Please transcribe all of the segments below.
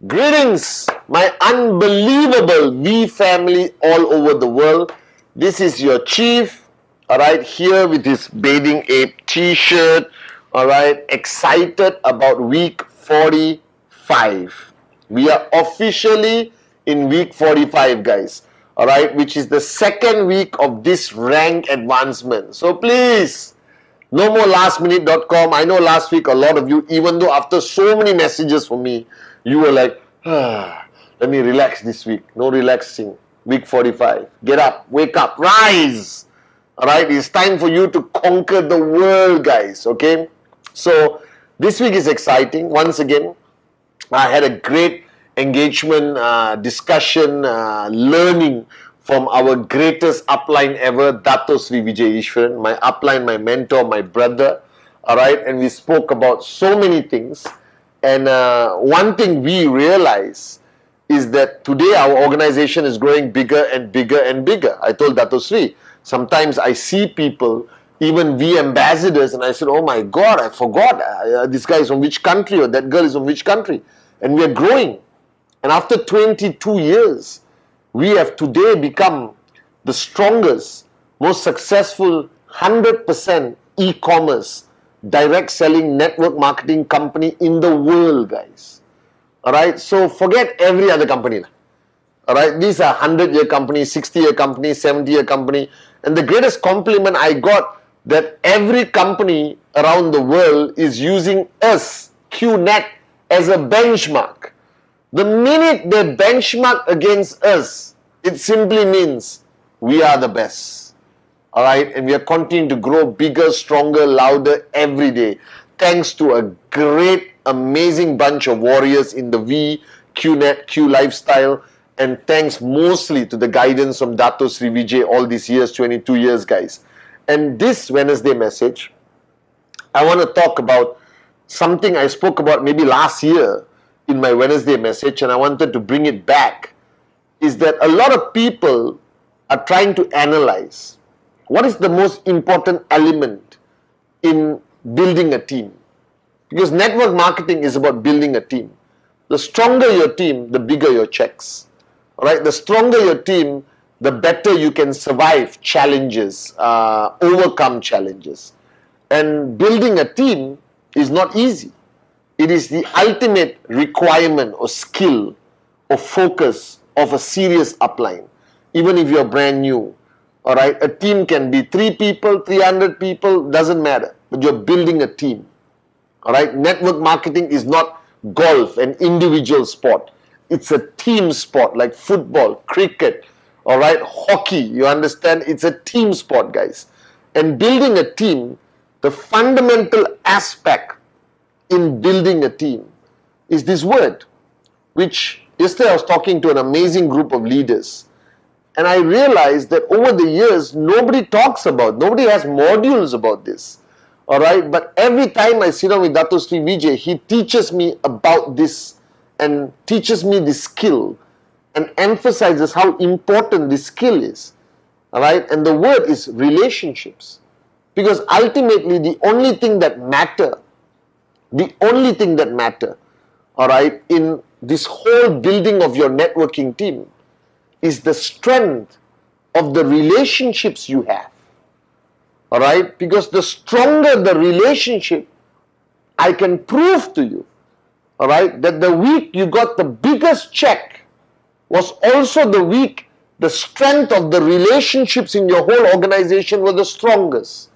Greetings, my unbelievable V family all over the world. This is your chief, alright, here with his Bathing Ape t-shirt, alright, excited about week 45. We are officially in week 45, guys, alright, which is the second week of this rank advancement. So please, no more lastminute.com. I know last week a lot of you, even though after so many messages from me, you were like, let me relax this week. No relaxing. Week 45. Get up, wake up, rise. Alright, it's time for you to conquer the world, guys. Okay? So, this week is exciting. Once again, I had a great engagement, discussion, learning from our greatest upline ever, Dato Sri Vijay Ishwaran, my upline, my mentor, my brother. Alright, and we spoke about so many things. And one thing we realize is that today our organization is growing bigger and bigger and bigger. I told Dato Sri, sometimes I see people, even we ambassadors, and I said, oh my God, I forgot, this guy is from which country or that girl is from which country. And we are growing. And after 22 years, we have today become the strongest, most successful 100% e-commerce direct selling network marketing company in the world, guys. Alright, so forget every other company. Alright, these are 100-year company, 60-year company, 70-year company. And the greatest compliment I got that every company around the world is using us, QNet, as a benchmark. The minute they benchmark against us, it simply means we are the best. Alright, and we are continuing to grow bigger, stronger, louder every day. Thanks to a great, amazing bunch of warriors in the V, QNet, Q Lifestyle, and thanks mostly to the guidance from Dato Sri Vijay all these years, 22 years, guys. And this Wednesday message, I want to talk about something I spoke about maybe last year in my Wednesday message, and I wanted to bring it back, is that a lot of people are trying to analyze what is the most important element in building a team? Because network marketing is about building a team. The stronger your team, the bigger your checks. Alright, the stronger your team, the better you can survive challenges, overcome challenges. And building a team is not easy. It is the ultimate requirement or skill or focus of a serious upline. Even if you're brand new. Alright, a team can be 3 people, 300 people, doesn't matter. But you're building a team. Alright, network marketing is not golf, an individual sport. It's a team sport like football, cricket, alright, hockey. You understand? It's a team sport, guys. And building a team, the fundamental aspect in building a team is this word, which yesterday I was talking to an amazing group of leaders. And I realized that over the years, nobody talks about, nobody has modules about this. Alright, but every time I sit down with Dato Sri Vijay, he teaches me about this and teaches me this skill and emphasizes how important this skill is. Alright, and the word is relationships. Because ultimately, the only thing that matter, alright, in this whole building of your networking team is the strength of the relationships you have. Alright? Because the stronger the relationship, I can prove to you, alright, that the week you got the biggest check was also the week the strength of the relationships in your whole organization were the strongest.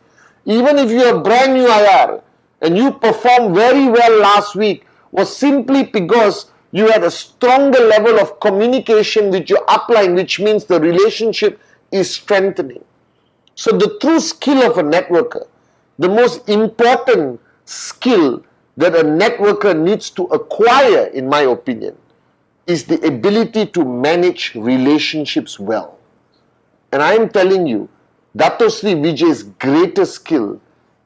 Even if you are brand new IR and you performed very well last week, was simply because you had a stronger level of communication with your upline, which means the relationship is strengthening. So the true skill of a networker, the most important skill that a networker needs to acquire, in my opinion, is the ability to manage relationships well. And I am telling you, Dato Sri Vijay's greatest skill,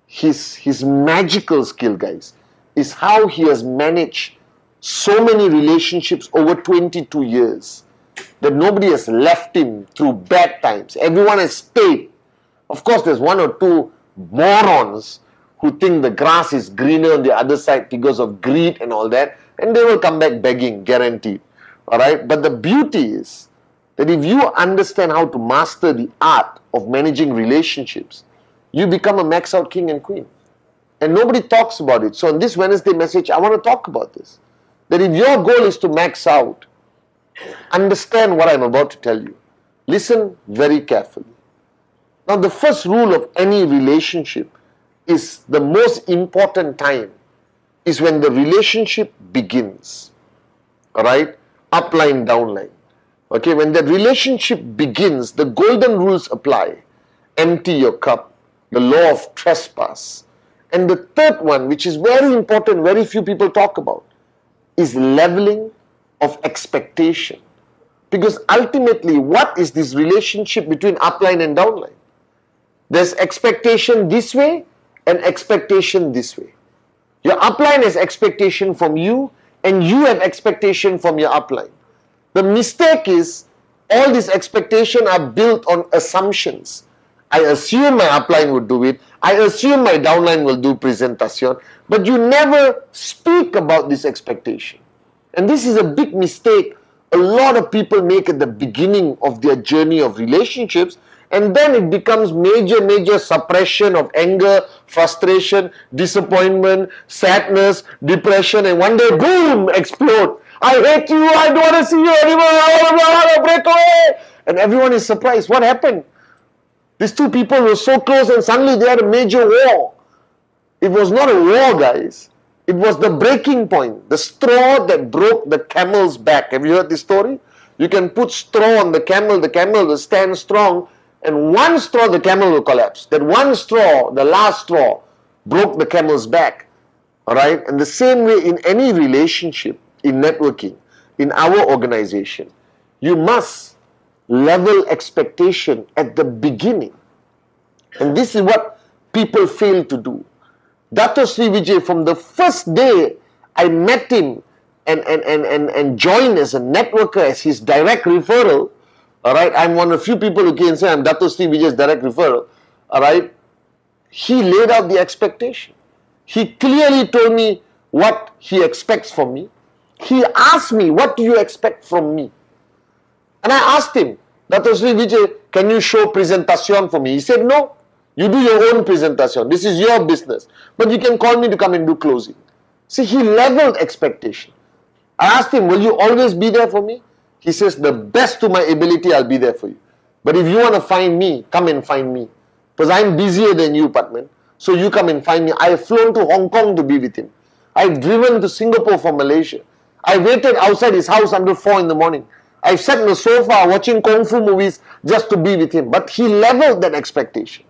his magical skill, guys, is how he has managed so many relationships over 22 years. that nobody has left him through bad times. Everyone has stayed. Of course, there's one or two morons who think the grass is greener on the other side because of greed and all that, and they will come back begging, guaranteed. Alright? But the beauty is that if you understand how to master the art of managing relationships, you become a max out king and queen. And nobody talks about it. So on this Wednesday message, I want to talk about this. That if your goal is to max out, understand what I'm about to tell you. Listen very carefully. Now, the first rule of any relationship is the most important time is when the relationship begins. Alright? Upline, downline. Okay, when the relationship begins, the golden rules apply. Empty your cup, the law of trespass. And the third one, which is very important, very few people talk about, is leveling of expectation. Because ultimately, what is this relationship between upline and downline? There's expectation this way and expectation this way. Your upline has expectation from you and you have expectation from your upline. The mistake is all these expectations are built on assumptions. I assume my upline would do it. I assume my downline will do presentation. But you never speak about this expectation. And this is a big mistake a lot of people make at the beginning of their journey of relationships. And then it becomes major suppression of anger, frustration, disappointment, sadness, depression. And one day, boom, explode. I hate you. I don't want to see you anymore. I want to break away. And everyone is surprised. What happened? These two people were so close and suddenly they had a major war. It was not a war, guys. It was the breaking point. The straw that broke the camel's back. Have you heard this story? You can put straw on the camel will stand strong. And one straw, the camel will collapse. That one straw, the last straw, broke the camel's back. Alright? And the same way in any relationship, in networking, in our organization, you must level expectation at the beginning. And this is what people fail to do. Dato Sri Vijay, from the first day I met him and joined as a networker, as his direct referral, alright, I'm one of the few people who can say I'm Dato Sri Vijay's direct referral, alright, he laid out the expectation. He clearly told me what he expects from me. He asked me, what do you expect from me? And I asked him, Dato Sri Vijay, can you show presentation for me? He said, no, you do your own presentation. This is your business. But you can call me to come and do closing. See, he leveled expectation. I asked him, will you always be there for me? He says, the best to my ability, I'll be there for you. But if you want to find me, come and find me. Because I'm busier than you, Patman. So you come and find me. I have flown to Hong Kong to be with him. I've driven to Singapore from Malaysia. I waited outside his house until 4 in the morning. I sat on the sofa watching Kung Fu movies just to be with him. But he leveled that expectation.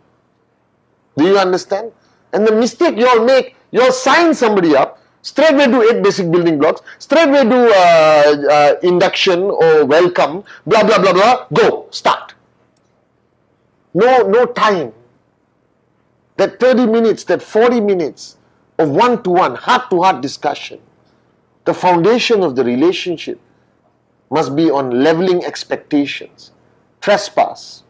Do you understand? And the mistake you all make, you all sign somebody up, straight away do 8 basic building blocks, straight away do induction or welcome, blah, blah, blah, blah, go, start. No time. That 30 minutes, that 40 minutes of one-to-one, heart-to-heart discussion, the foundation of the relationship must be on leveling expectations. Trespass.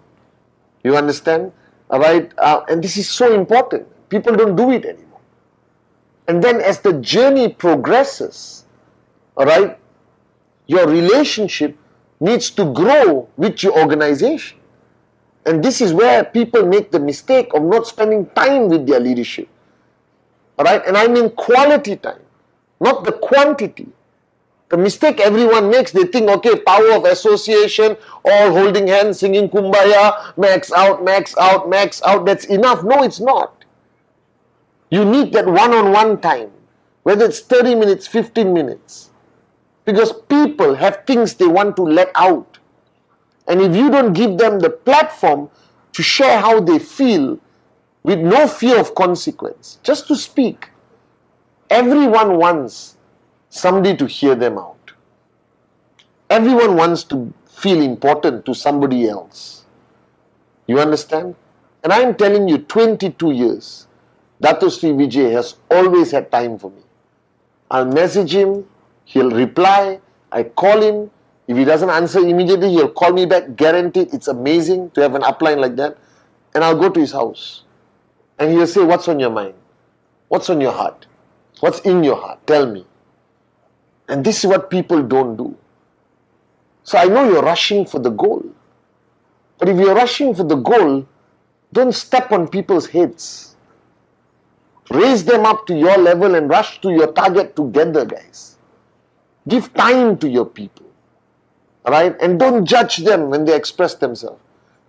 You understand? Alright? And this is so important. People don't do it anymore. And then as the journey progresses, alright, your relationship needs to grow with your organization. And this is where people make the mistake of not spending time with their leadership. Alright? And I mean quality time, not the quantity. The mistake everyone makes, they think, okay, power of association, all holding hands, singing Kumbaya, max out, max out, max out, that's enough. No, it's not. You need that one-on-one time, whether it's 30 minutes, 15 minutes. Because people have things they want to let out. And if you don't give them the platform to share how they feel with no fear of consequence, just to speak, everyone wants somebody to hear them out. Everyone wants to feel important to somebody else. You understand? And I'm telling you, 22 years, Dato Sri Vijay has always had time for me. I'll message him, he'll reply, I call him. If he doesn't answer immediately, he'll call me back, guaranteed. It's amazing to have an upline like that. And I'll go to his house. And he'll say, what's on your mind? What's on your heart? What's in your heart? Tell me. And this is what people don't do. So I know you're rushing for the goal. But if you're rushing for the goal, don't step on people's heads. Raise them up to your level and rush to your target together, guys. Give time to your people. Alright? And don't judge them when they express themselves.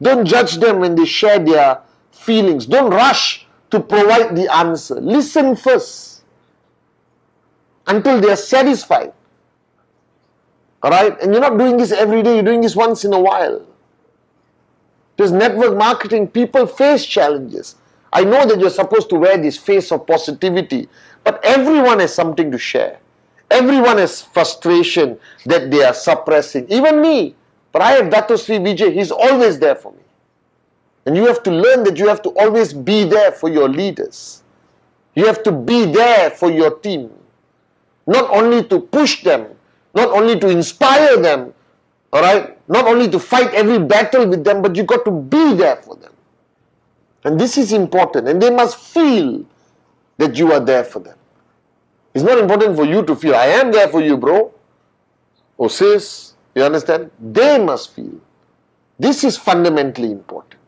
Don't judge them when they share their feelings. Don't rush to provide the answer. Listen first until they are satisfied. Alright? And you're not doing this every day, you're doing this once in a while. Because network marketing, people face challenges. I know that you're supposed to wear this face of positivity, but everyone has something to share. Everyone has frustration that they are suppressing. Even me. But I have Dato Sri Vijay, he's always there for me. And you have to learn that you have to always be there for your leaders. You have to be there for your team. Not only to push them, not only to inspire them, alright, not only to fight every battle with them, but you got to be there for them. And this is important. And they must feel that you are there for them. It's not important for you to feel, I am there for you, bro. Or sis, you understand? They must feel. This is fundamentally important.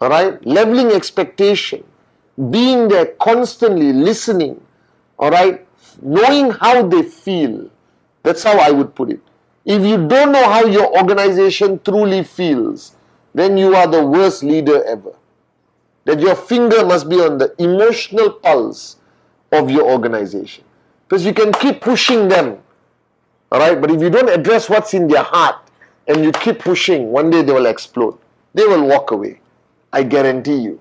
Alright? Leveling expectation. Being there constantly, listening. Alright? Knowing how they feel. That's how I would put it. If you don't know how your organization truly feels, then you are the worst leader ever. That your finger must be on the emotional pulse of your organization. Because you can keep pushing them. Alright? But if you don't address what's in their heart and you keep pushing, one day they will explode. They will walk away. I guarantee you.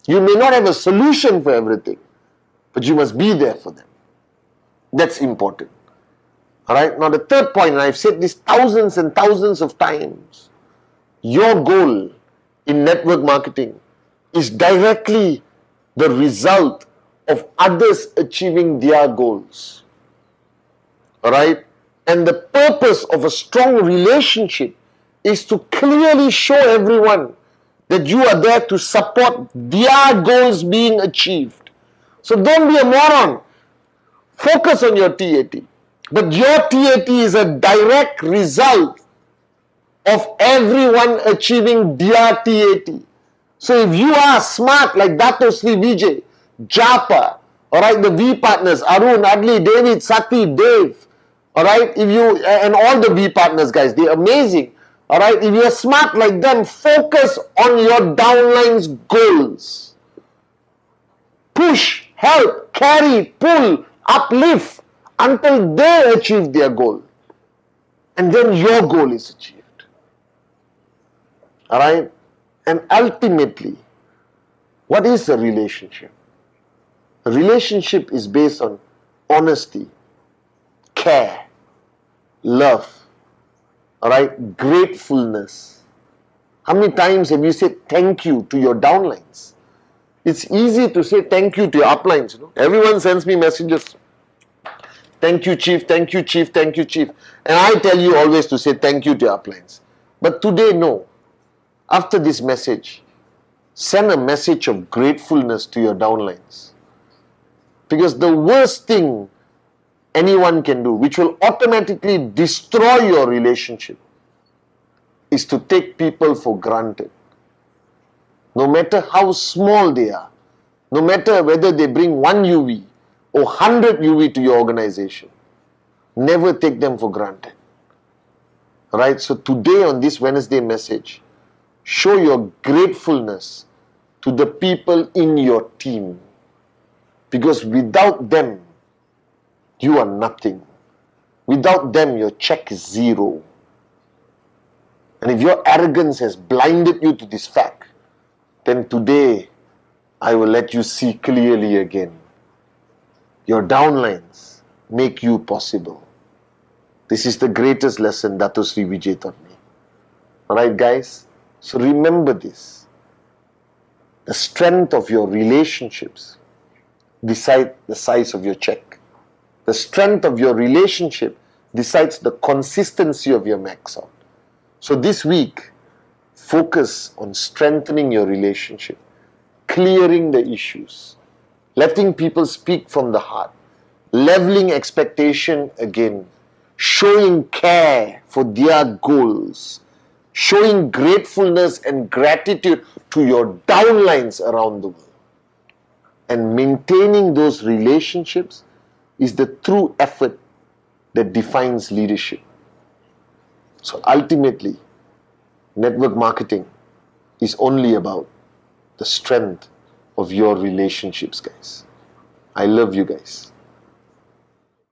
You may not have a solution for everything, but you must be there for them. That's important. Alright? Now the third point, and I've said this thousands and thousands of times, your goal in network marketing is directly the result of others achieving their goals. Alright? And the purpose of a strong relationship is to clearly show everyone that you are there to support their goals being achieved. So don't be a moron. Focus on your TAT. But your TAT is a direct result of everyone achieving their TAT. So if you are smart like Dato Sri Vijay, Japa, alright, the V partners, Arun, Adli, David, Sati, Dave, alright, if you, and all the V partners guys, they're amazing. Alright, if you're smart like them, focus on your downline's goals. Push, help, carry, pull, uplift until they achieve their goal. And then your goal is achieved. Alright? And ultimately, what is a relationship? A relationship is based on honesty, care, love, alright, gratefulness. How many times have you said thank you to your downlines? It's easy to say thank you to your uplines. You know? Everyone sends me messages. Thank you, chief, thank you, chief, thank you, chief. And I tell you always to say thank you to your uplines. But today, no. After this message, send a message of gratefulness to your downlines. Because the worst thing anyone can do, which will automatically destroy your relationship, is to take people for granted. No matter how small they are, no matter whether they bring 1 UV or 100 UV to your organization, never take them for granted. Right? So today on this Wednesday message, show your gratefulness to the people in your team. Because without them, you are nothing. Without them, your check is zero. And if your arrogance has blinded you to this fact, then today I will let you see clearly again. Your downlines make you possible. This is the greatest lesson Dato Sri Vijay taught me. Alright guys? So remember this. The strength of your relationships decide the size of your check. The strength of your relationship decides the consistency of your max out. So this week, focus on strengthening your relationship, clearing the issues, letting people speak from the heart, leveling expectation again, showing care for their goals, showing gratefulness and gratitude to your downlines around the world. And maintaining those relationships is the true effort that defines leadership. So ultimately, network marketing is only about the strength of your relationships, guys. I love you guys.